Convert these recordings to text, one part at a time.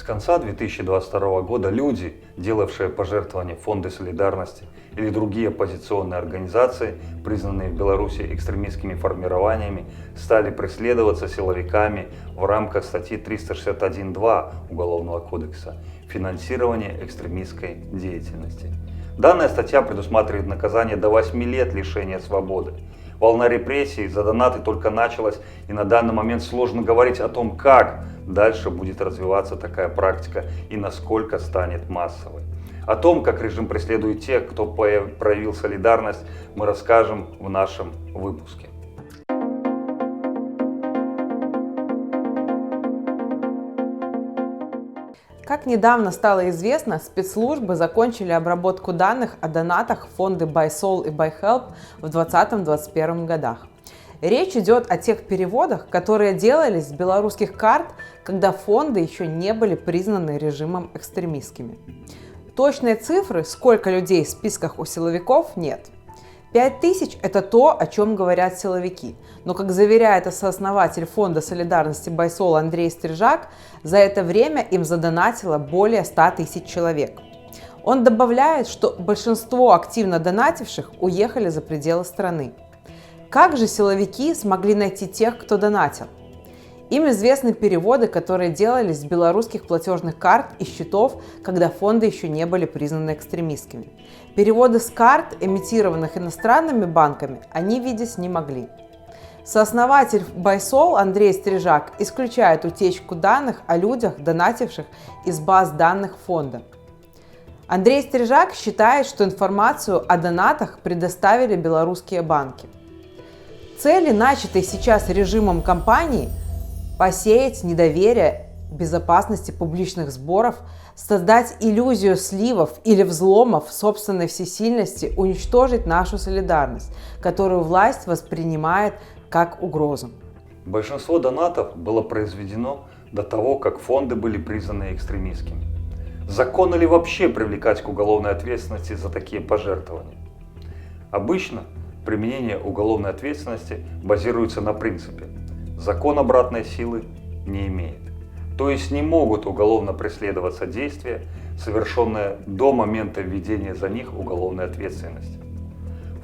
конца 2022 года люди, делавшие пожертвования в фонды солидарности или другие оппозиционные организации, признанные в Беларуси экстремистскими формированиями, стали преследоваться силовиками в рамках статьи 361.2 Уголовного кодекса «Финансирование экстремистской деятельности». Данная статья предусматривает наказание до 8 лет лишения свободы. Волна репрессий за донаты только началась, и на данный момент сложно говорить о том, как дальше будет развиваться такая практика и насколько станет массовой. О том, как режим преследует тех, кто проявил солидарность, мы расскажем в нашем выпуске. Как недавно стало известно, спецслужбы закончили обработку данных о донатах в фонды BuySoul и BuyHelp в 2020-2021 годах. Речь идет о тех переводах, которые делались с белорусских карт, когда фонды еще не были признаны режимом экстремистскими. Точные цифры, сколько людей в списках у силовиков, нет. 5000 – это то, о чем говорят силовики. Но, как заверяет сооснователь фонда солидарности BuySoul Андрей Стрижак, за это время им задонатило более 100 тысяч человек. Он добавляет, что большинство активно донативших уехали за пределы страны. Как же силовики смогли найти тех, кто донатил? Им известны переводы, которые делались с белорусских платежных карт и счетов, когда фонды еще не были признаны экстремистскими. Переводы с карт, эмитированных иностранными банками, они видеть не могли. Сооснователь BuySoul Андрей Стрижак исключает утечку данных о людях, донативших из баз данных фонда. Андрей Стрижак считает, что информацию о донатах предоставили белорусские банки. Цели, начатые сейчас режимом кампании, посеять недоверие безопасности публичных сборов, создать иллюзию сливов или взломов собственной всесильности, уничтожить нашу солидарность, которую власть воспринимает как угрозу. Большинство донатов было произведено до того, как фонды были признаны экстремистскими. Законно ли вообще привлекать к уголовной ответственности за такие пожертвования? Обычно применение уголовной ответственности базируется на принципе: закон обратной силы не имеет. То есть не могут уголовно преследоваться действия, совершенные до момента введения за них уголовной ответственности.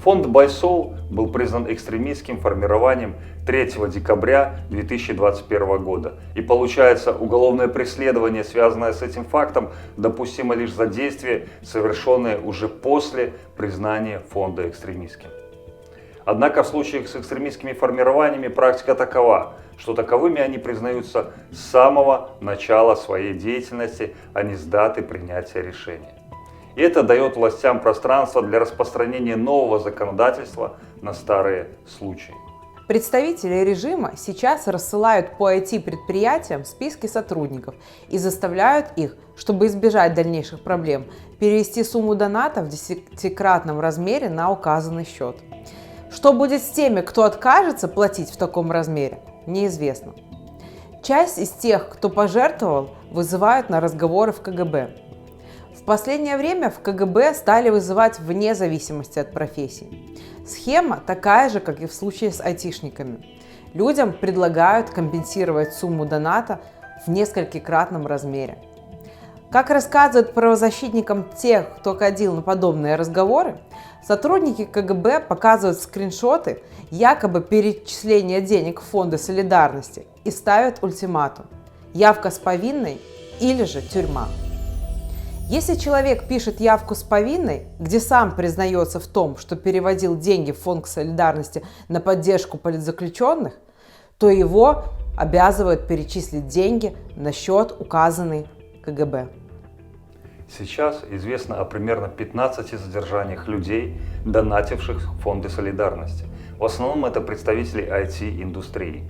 Фонд BuySoul был признан экстремистским формированием 3 декабря 2021 года. И получается, уголовное преследование, связанное с этим фактом, допустимо лишь за действия, совершенные уже после признания фонда экстремистским. Однако в случаях с экстремистскими формированиями практика такова, что таковыми они признаются с самого начала своей деятельности, а не с даты принятия решения. И это дает властям пространство для распространения нового законодательства на старые случаи. Представители режима сейчас рассылают по IT-предприятиям списки сотрудников и заставляют их, чтобы избежать дальнейших проблем, перевести сумму доната в 10-кратном размере на указанный счет. Что будет с теми, кто откажется платить в таком размере, неизвестно. Часть из тех, кто пожертвовал, вызывают на разговоры в КГБ. В последнее время в КГБ стали вызывать вне зависимости от профессии. Схема такая же, как и в случае с айтишниками. Людям предлагают компенсировать сумму доната в несколькократном размере. Как рассказывают правозащитникам тех, кто ходил на подобные разговоры, сотрудники КГБ показывают скриншоты якобы перечисления денег в фонды солидарности и ставят ультиматум: явка с повинной или же тюрьма. Если человек пишет явку с повинной, где сам признается в том, что переводил деньги в фонд солидарности на поддержку политзаключенных, то его обязывают перечислить деньги на счет, указанный КГБ. Сейчас известно о примерно 15 задержаниях людей, донативших в фонды солидарности. В основном это представители IT-индустрии.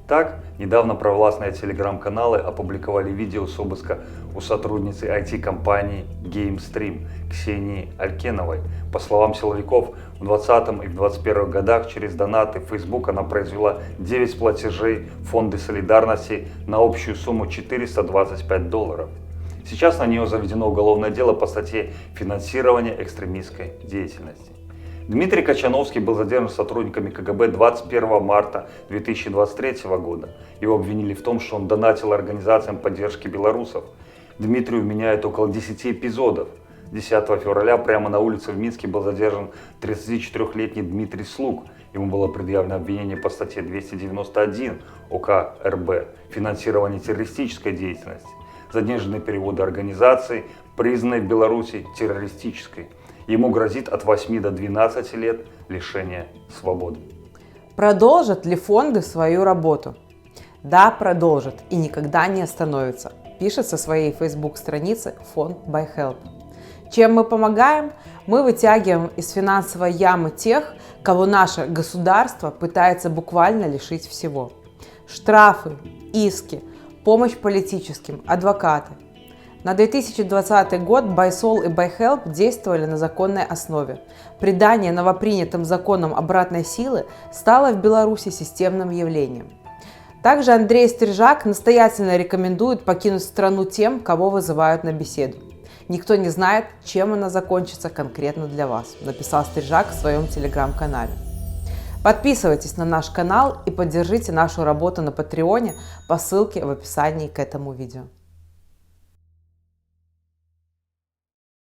Так, недавно провластные телеграм-каналы опубликовали видео с обыска у сотрудницы IT-компании GameStream Ксении Алькеновой. По словам силовиков, в 2020 и в 2021 годах через донаты в Facebook она произвела 9 платежей в фонды солидарности на общую сумму $425. Сейчас на нее заведено уголовное дело по статье «Финансирование экстремистской деятельности». Дмитрий Качановский был задержан сотрудниками КГБ 21 марта 2023 года. Его обвинили в том, что он донатил организациям поддержки белорусов. Дмитрию вменяют около 10 эпизодов. 10 февраля прямо на улице в Минске был задержан 34-летний Дмитрий Слуг. Ему было предъявлено обвинение по статье 291 УК РБ «Финансирование террористической деятельности» за денежные переводы организации, признанной в Беларуси террористической. Ему грозит от 8 до 12 лет лишения свободы. Продолжат ли фонды свою работу? Да, продолжат и никогда не остановятся, пишет со своей Facebook-страницы фонд BuyHelp. Чем мы помогаем? Мы вытягиваем из финансовой ямы тех, кого наше государство пытается буквально лишить всего. Штрафы, иски, помощь политическим, адвокаты. На 2020 год BuySol и BuyHelp действовали на законной основе. Придание новопринятым законам обратной силы стало в Беларуси системным явлением. Также Андрей Стрижак настоятельно рекомендует покинуть страну тем, кого вызывают на беседу. Никто не знает, чем она закончится конкретно для вас, написал Стрижак в своем телеграм-канале. Подписывайтесь на наш канал и поддержите нашу работу на Патреоне по ссылке в описании к этому видео.